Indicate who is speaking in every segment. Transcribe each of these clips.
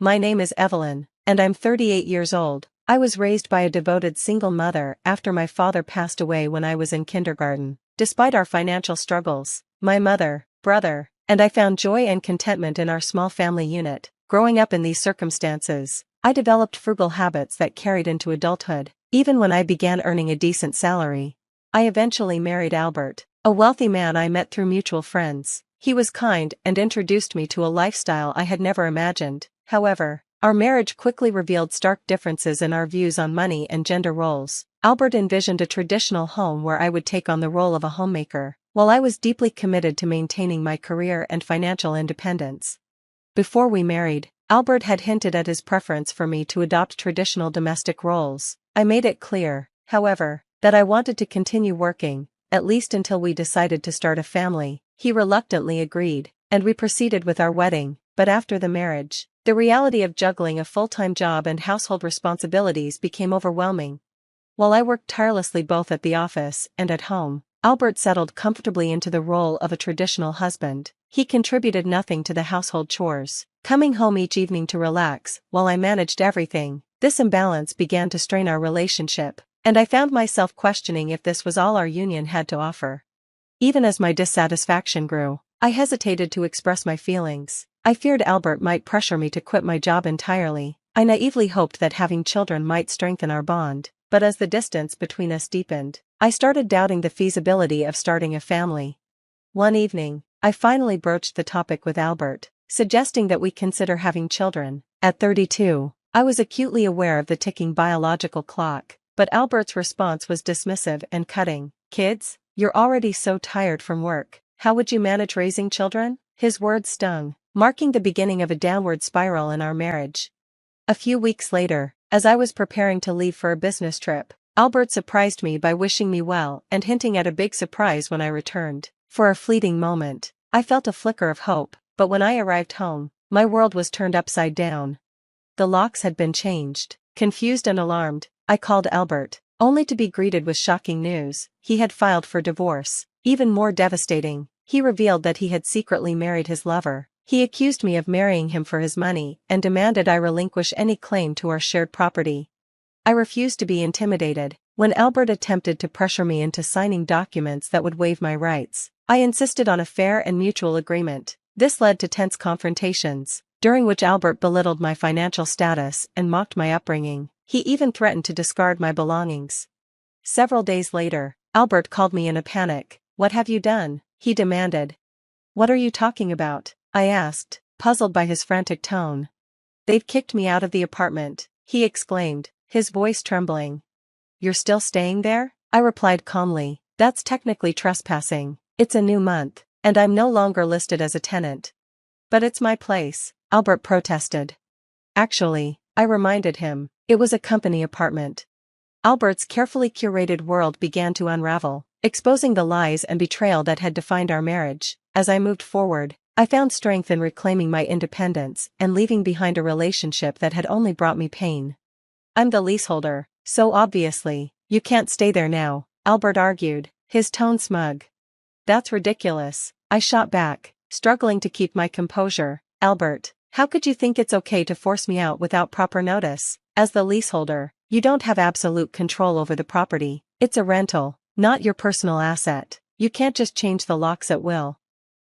Speaker 1: My name is Evelyn, and I'm 38 years old. I was raised by a devoted single mother after my father passed away when I was in kindergarten. Despite our financial struggles, my mother, brother, and I found joy and contentment in our small family unit. Growing up in these circumstances, I developed frugal habits that carried into adulthood. Even when I began earning a decent salary, I eventually married Albert, a wealthy man I met through mutual friends. He was kind and introduced me to a lifestyle I had never imagined. However, our marriage quickly revealed stark differences in our views on money and gender roles. Albert envisioned a traditional home where I would take on the role of a homemaker, while I was deeply committed to maintaining my career and financial independence. Before we married, Albert had hinted at his preference for me to adopt traditional domestic roles. I made it clear, however, that I wanted to continue working, at least until we decided to start a family. He reluctantly agreed, and we proceeded with our wedding. But after the marriage, the reality of juggling a full-time job and household responsibilities became overwhelming. While I worked tirelessly both at the office and at home, Albert settled comfortably into the role of a traditional husband. He contributed nothing to the household chores, coming home each evening to relax while I managed everything. This imbalance began to strain our relationship, and I found myself questioning if this was all our union had to offer. Even as my dissatisfaction grew, I hesitated to express my feelings. I feared Albert might pressure me to quit my job entirely. I naively hoped that having children might strengthen our bond, but as the distance between us deepened, I started doubting the feasibility of starting a family. One evening, I finally broached the topic with Albert, suggesting that we consider having children. At 32, I was acutely aware of the ticking biological clock, but Albert's response was dismissive and cutting. "Kids? You're already so tired from work. How would you manage raising children?" His words stung, marking the beginning of a downward spiral in our marriage. A few weeks later, as I was preparing to leave for a business trip, Albert surprised me by wishing me well and hinting at a big surprise when I returned. For a fleeting moment, I felt a flicker of hope, but when I arrived home, my world was turned upside down. The locks had been changed. Confused and alarmed, I called Albert, only to be greeted with shocking news. He had filed for divorce. Even more devastating, he revealed that he had secretly married his lover. He accused me of marrying him for his money and demanded I relinquish any claim to our shared property. I refused to be intimidated. When Albert attempted to pressure me into signing documents that would waive my rights, I insisted on a fair and mutual agreement. This led to tense confrontations, during which Albert belittled my financial status and mocked my upbringing. He even threatened to discard my belongings. Several days later, Albert called me in a panic. "What have you done?" he demanded. "What are you talking about?" I asked, puzzled by his frantic tone. "They've kicked me out of the apartment," he exclaimed, his voice trembling. "You're still staying there?" I replied calmly. "That's technically trespassing. It's a new month, and I'm no longer listed as a tenant." "But it's my place," Albert protested. "Actually," I reminded him, "it was a company apartment." Albert's carefully curated world began to unravel, exposing the lies and betrayal that had defined our marriage. As I moved forward, I found strength in reclaiming my independence and leaving behind a relationship that had only brought me pain. "I'm the leaseholder, so obviously, you can't stay there now," Albert argued, his tone smug. "That's ridiculous," I shot back, struggling to keep my composure. "Albert, how could you think it's okay to force me out without proper notice? As the leaseholder, you don't have absolute control over the property. It's a rental, not your personal asset. You can't just change the locks at will."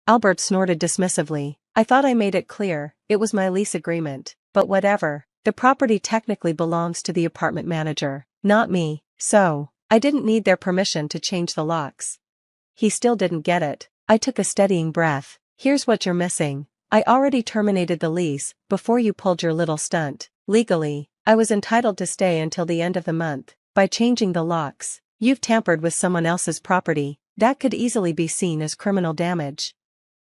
Speaker 1: Albert snorted dismissively. "I thought I made it clear, it was my lease agreement. But whatever, the property technically belongs to the apartment manager, not me, so I didn't need their permission to change the locks." He still didn't get it. I took a steadying breath. "Here's what you're missing. I already terminated the lease before you pulled your little stunt. Legally, I was entitled to stay until the end of the month. By changing the locks, you've tampered with someone else's property. That could easily be seen as criminal damage."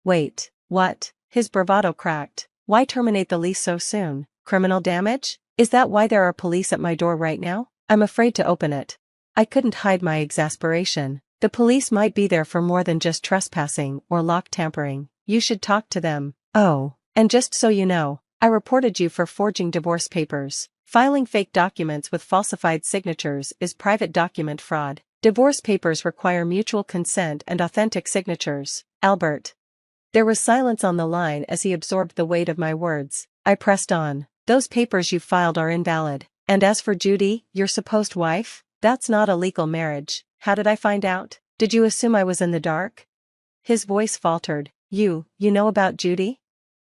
Speaker 1: "Wait, what?" His bravado cracked. "Why terminate the lease so soon? Criminal damage? Is that why there are police at my door right now? I'm afraid to open it." I couldn't hide my exasperation. "The police might be there for more than just trespassing or lock tampering. You should talk to them. Oh, and just so you know, I reported you for forging divorce papers. Filing fake documents with falsified signatures is private document fraud. Divorce papers require mutual consent and authentic signatures." "Albert." There was silence on the line as he absorbed the weight of my words. I pressed on. Those papers you filed are invalid. And as for Judy, your supposed wife, that's not a legal marriage. How did I find out? Did you assume I was in the dark?" His voice faltered. You know about Judy?"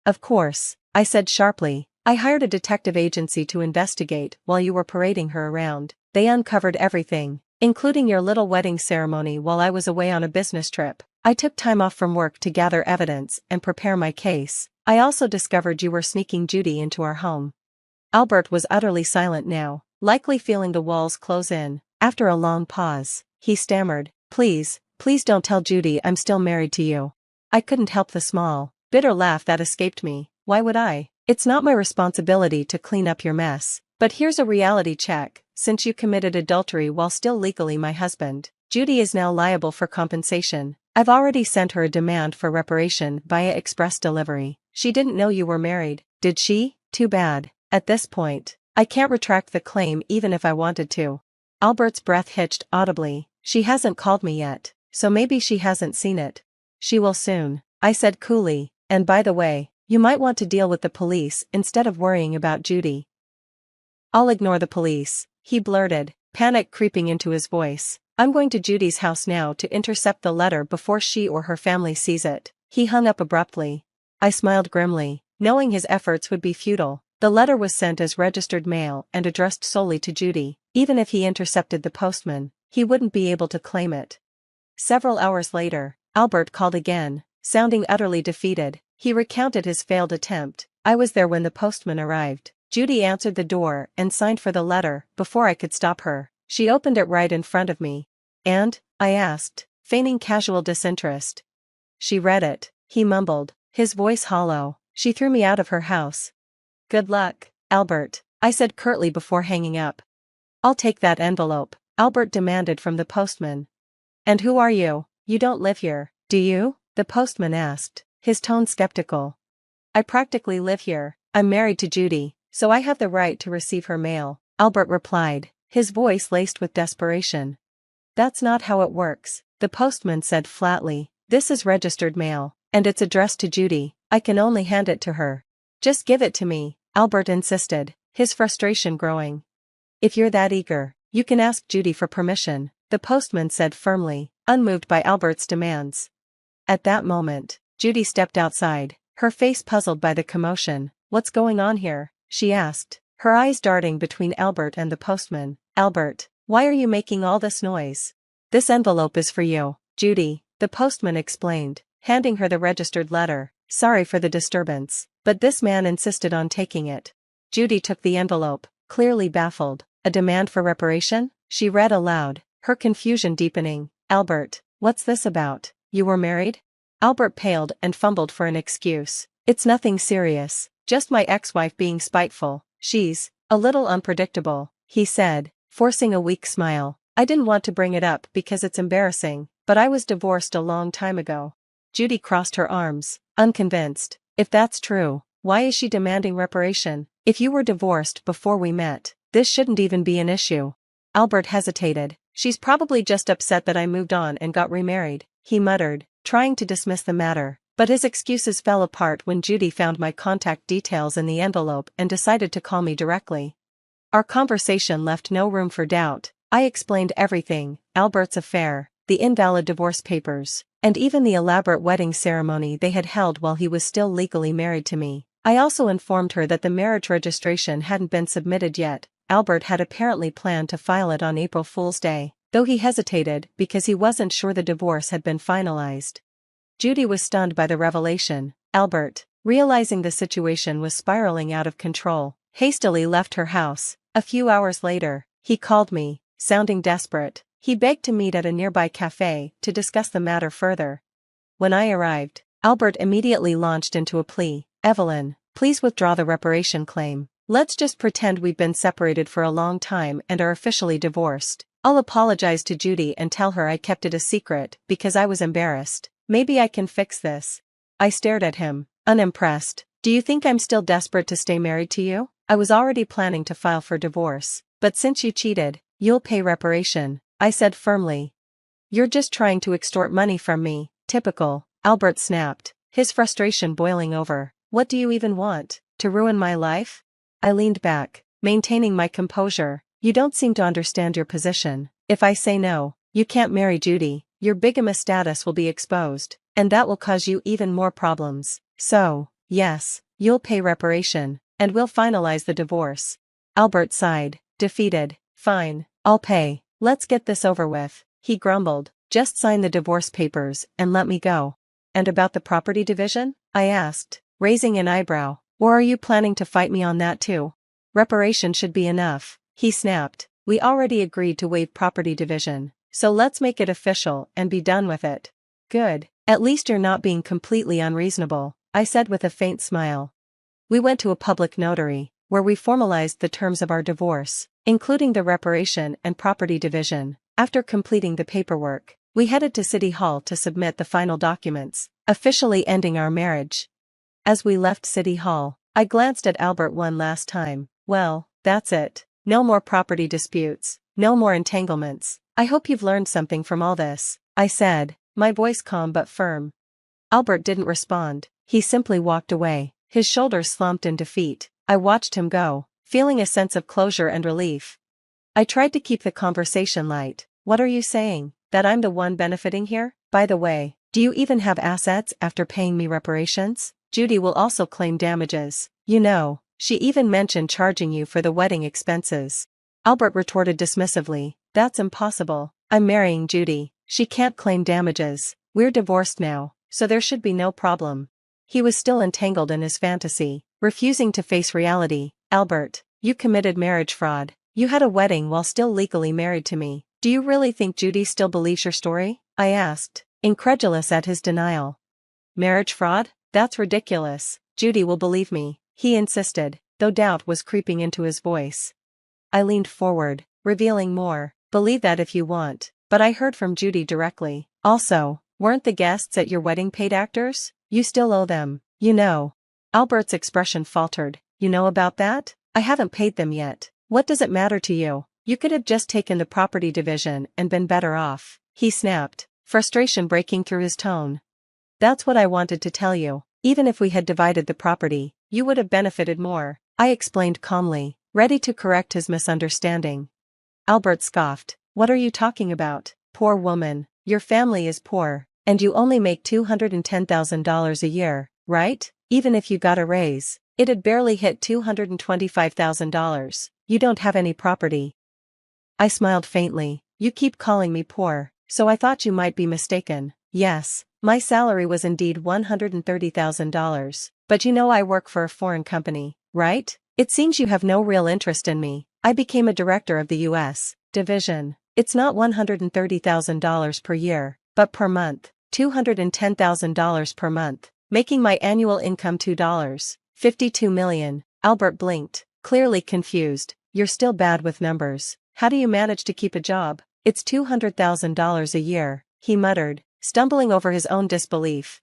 Speaker 1: "Of course," I said sharply. "I hired a detective agency to investigate while you were parading her around. They uncovered everything, including your little wedding ceremony while I was away on a business trip. I took time off from work to gather evidence and prepare my case. I also discovered you were sneaking Judy into our home." Albert was utterly silent now, likely feeling the walls close in. After a long pause, he stammered, Please don't tell Judy I'm still married to you." I couldn't help the small, bitter laugh that escaped me. Why would I? It's not my responsibility to clean up your mess. But here's a reality check. Since you committed adultery while still legally my husband, Judy is now liable for compensation. I've already sent her a demand for reparation via express delivery. She didn't know you were married, did she? Too bad. At this point, I can't retract the claim even if I wanted to. Albert's breath hitched audibly. She hasn't called me yet, so maybe she hasn't seen it. She will soon, I said coolly, and by the way, you might want to deal with the police instead of worrying about Judy. I'll ignore the police, he blurted, panic creeping into his voice. I'm going to Judy's house now to intercept the letter before she or her family sees it. He hung up abruptly. I smiled grimly, knowing his efforts would be futile. The letter was sent as registered mail and addressed solely to Judy. Even if he intercepted the postman, he wouldn't be able to claim it. Several hours later, Albert called again, sounding utterly defeated. He recounted his failed attempt. I was there when the postman arrived. Judy answered the door and signed for the letter before I could stop her. She opened it right in front of me. And? I asked, feigning casual disinterest. She read it, he mumbled, his voice hollow. She threw me out of her house. Good luck, Albert, I said curtly before hanging up. I'll take that envelope, Albert demanded from the postman. And who are you? You don't live here, do you? The postman asked, his tone skeptical. I practically live here. I'm married to Judy, so I have the right to receive her mail, Albert replied, his voice laced with desperation. That's not how it works, the postman said flatly. This is registered mail, and it's addressed to Judy. I can only hand it to her. Just give it to me, Albert insisted, his frustration growing. If you're that eager, you can ask Judy for permission, the postman said firmly, unmoved by Albert's demands. At that moment, Judy stepped outside, her face puzzled by the commotion. What's going on here? She asked, her eyes darting between Albert and the postman. Albert, why are you making all this noise? This envelope is for you, Judy, the postman explained, handing her the registered letter. Sorry for the disturbance, but this man insisted on taking it. Judy took the envelope, clearly baffled. A demand for reparation? She read aloud, her confusion deepening. Albert, what's this about? You were married? Albert paled and fumbled for an excuse. It's nothing serious, just my ex-wife being spiteful. She's a little unpredictable, he said, forcing a weak smile. I didn't want to bring it up because it's embarrassing, but I was divorced a long time ago. Judy crossed her arms, unconvinced. If that's true, why is she demanding reparation? If you were divorced before we met, this shouldn't even be an issue. Albert hesitated. She's probably just upset that I moved on and got remarried, he muttered, trying to dismiss the matter. But his excuses fell apart when Judy found my contact details in the envelope and decided to call me directly. Our conversation left no room for doubt. I explained everything, Albert's affair, the invalid divorce papers, and even the elaborate wedding ceremony they had held while he was still legally married to me. I also informed her that the marriage registration hadn't been submitted yet. Albert had apparently planned to file it on April Fool's Day, though he hesitated because he wasn't sure the divorce had been finalized. Judy was stunned by the revelation. Albert, realizing the situation was spiraling out of control, hastily left her house. A few hours later, he called me, sounding desperate. He begged to meet at a nearby cafe to discuss the matter further. When I arrived, Albert immediately launched into a plea. Evelyn, please withdraw the reparation claim. Let's just pretend we've been separated for a long time and are officially divorced. I'll apologize to Judy and tell her I kept it a secret because I was embarrassed. Maybe I can fix this. I stared at him, unimpressed. Do you think I'm still desperate to stay married to you? I was already planning to file for divorce, but since you cheated, you'll pay reparation, I said firmly. You're just trying to extort money from me. Typical, Albert snapped, his frustration boiling over. What do you even want? To ruin my life? I leaned back, maintaining my composure. You don't seem to understand your position. If I say no, you can't marry Judy, your bigamous status will be exposed, and that will cause you even more problems. So, yes, you'll pay reparation, and we'll finalize the divorce. Albert sighed, defeated. Fine, I'll pay. Let's get this over with, he grumbled. Just sign the divorce papers and let me go. And about the property division? I asked, raising an eyebrow. Or are you planning to fight me on that too? Reparation should be enough, he snapped. We already agreed to waive property division, so let's make it official and be done with it. Good, at least you're not being completely unreasonable, I said with a faint smile. We went to a public notary, where we formalized the terms of our divorce, including the reparation and property division. After completing the paperwork, we headed to City Hall to submit the final documents, officially ending our marriage. As we left City Hall, I glanced at Albert one last time. Well, that's it. No more property disputes, no more entanglements. I hope you've learned something from all this, I said, my voice calm but firm. Albert didn't respond, he simply walked away, his shoulders slumped in defeat. I watched him go, feeling a sense of closure and relief. I tried to keep the conversation light. What are you saying, that I'm the one benefiting here? By the way, do you even have assets after paying me reparations? Judy will also claim damages. You know, she even mentioned charging you for the wedding expenses. Albert retorted dismissively, that's impossible. I'm marrying Judy. She can't claim damages. We're divorced now, so there should be no problem. He was still entangled in his fantasy, refusing to face reality. Albert, you committed marriage fraud. You had a wedding while still legally married to me. Do you really think Judy still believes your story? I asked, incredulous at his denial. Marriage fraud? That's ridiculous. Judy will believe me, he insisted, though doubt was creeping into his voice. I leaned forward, revealing more. Believe that if you want, but I heard from Judy directly. Also, weren't the guests at your wedding paid actors? You still owe them, you know. Albert's expression faltered. You know about that? I haven't paid them yet. What does it matter to you? You could have just taken the property division and been better off, he snapped, frustration breaking through his tone. That's what I wanted to tell you. Even if we had divided the property, you would have benefited more, I explained calmly, ready to correct his misunderstanding. Albert scoffed. What are you talking about? Poor woman, your family is poor, and you only make $210,000 a year, right? Even if you got a raise, it'd barely hit $225,000. You don't have any property. I smiled faintly. You keep calling me poor, so I thought you might be mistaken. Yes, my salary was indeed $130,000, but you know I work for a foreign company, right? It seems you have no real interest in me. I became a director of the U.S. division. It's not $130,000 per year, but per month, $210,000 per month, making my annual income $2.52 million. Albert blinked, clearly confused. You're still bad with numbers. How do you manage to keep a job? It's $200,000 a year, he muttered, stumbling over his own disbelief.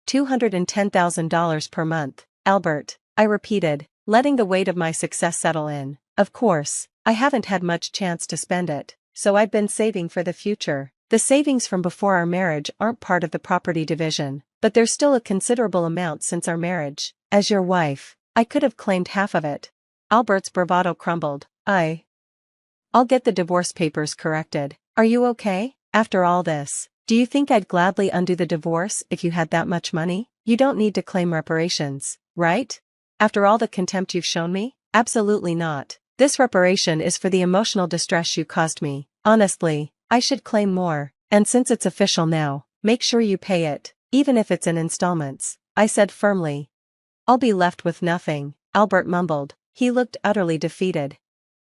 Speaker 1: $210,000 per month, Albert, I repeated, letting the weight of my success settle in. Of course, I haven't had much chance to spend it, so I've been saving for the future. The savings from before our marriage aren't part of the property division, but there's still a considerable amount since our marriage. As your wife, I could have claimed half of it. Albert's bravado crumbled. I'll get the divorce papers corrected. Are you okay? After all this, do you think I'd gladly undo the divorce if you had that much money? You don't need to claim reparations, right? After all the contempt you've shown me? Absolutely not. This reparation is for the emotional distress you caused me. Honestly, I should claim more, and since it's official now, make sure you pay it, even if it's in installments, I said firmly. I'll be left with nothing, Albert mumbled. He looked utterly defeated.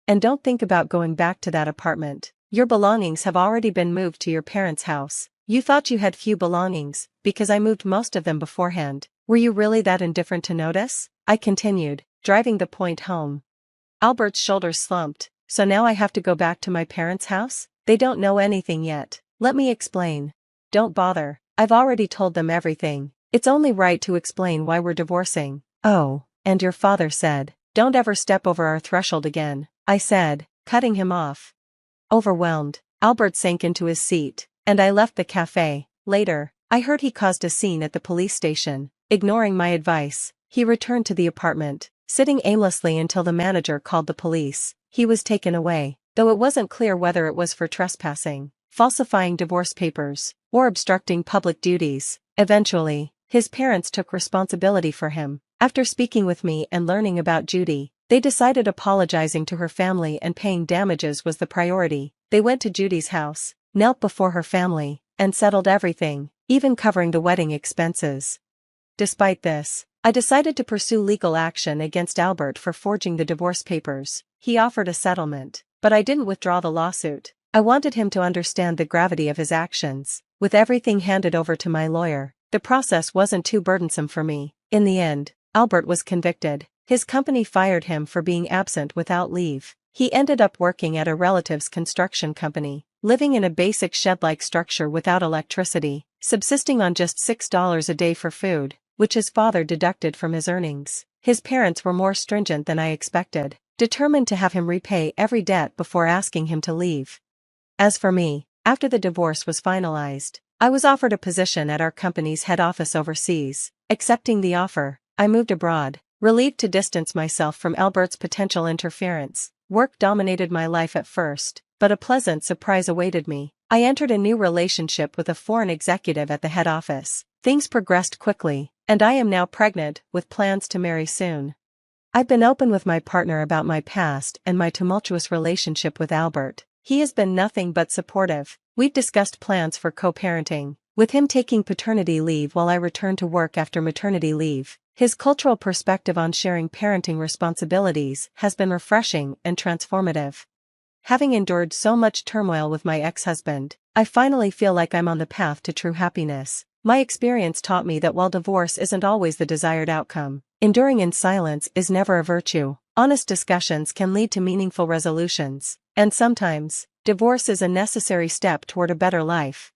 Speaker 1: And don't think about going back to that apartment. Your belongings have already been moved to your parents' house. You thought you had few belongings, because I moved most of them beforehand. Were you really that indifferent to notice? I continued, driving the point home. Albert's shoulders slumped. So now I have to go back to my parents' house? They don't know anything yet. Let me explain. Don't bother. I've already told them everything. It's only right to explain why we're divorcing. Oh, and your father said, don't ever step over our threshold again, I said, cutting him off. Overwhelmed, Albert sank into his seat, and I left the cafe. Later, I heard he caused a scene at the police station. Ignoring my advice, he returned to the apartment, sitting aimlessly until the manager called the police. He was taken away, though it wasn't clear whether it was for trespassing, falsifying divorce papers, or obstructing public duties. Eventually, his parents took responsibility for him. After speaking with me and learning about Judy, they decided apologizing to her family and paying damages was the priority. They went to Judy's house, knelt before her family, and settled everything, even covering the wedding expenses. Despite this, I decided to pursue legal action against Albert for forging the divorce papers. He offered a settlement, but I didn't withdraw the lawsuit. I wanted him to understand the gravity of his actions. With everything handed over to my lawyer, the process wasn't too burdensome for me. In the end, Albert was convicted. His company fired him for being absent without leave. He ended up working at a relative's construction company, living in a basic shed-like structure without electricity, subsisting on just $6 a day for food, which his father deducted from his earnings. His parents were more stringent than I expected, determined to have him repay every debt before asking him to leave. As for me, after the divorce was finalized, I was offered a position at our company's head office overseas. Accepting the offer, I moved abroad, relieved to distance myself from Albert's potential interference. Work dominated my life at first, but a pleasant surprise awaited me. I entered a new relationship with a foreign executive at the head office. Things progressed quickly, and I am now pregnant, with plans to marry soon. I've been open with my partner about my past and my tumultuous relationship with Albert. He has been nothing but supportive. We've discussed plans for co-parenting, with him taking paternity leave while I return to work after maternity leave. His cultural perspective on sharing parenting responsibilities has been refreshing and transformative. Having endured so much turmoil with my ex-husband, I finally feel like I'm on the path to true happiness. My experience taught me that while divorce isn't always the desired outcome, enduring in silence is never a virtue. Honest discussions can lead to meaningful resolutions, and sometimes, divorce is a necessary step toward a better life.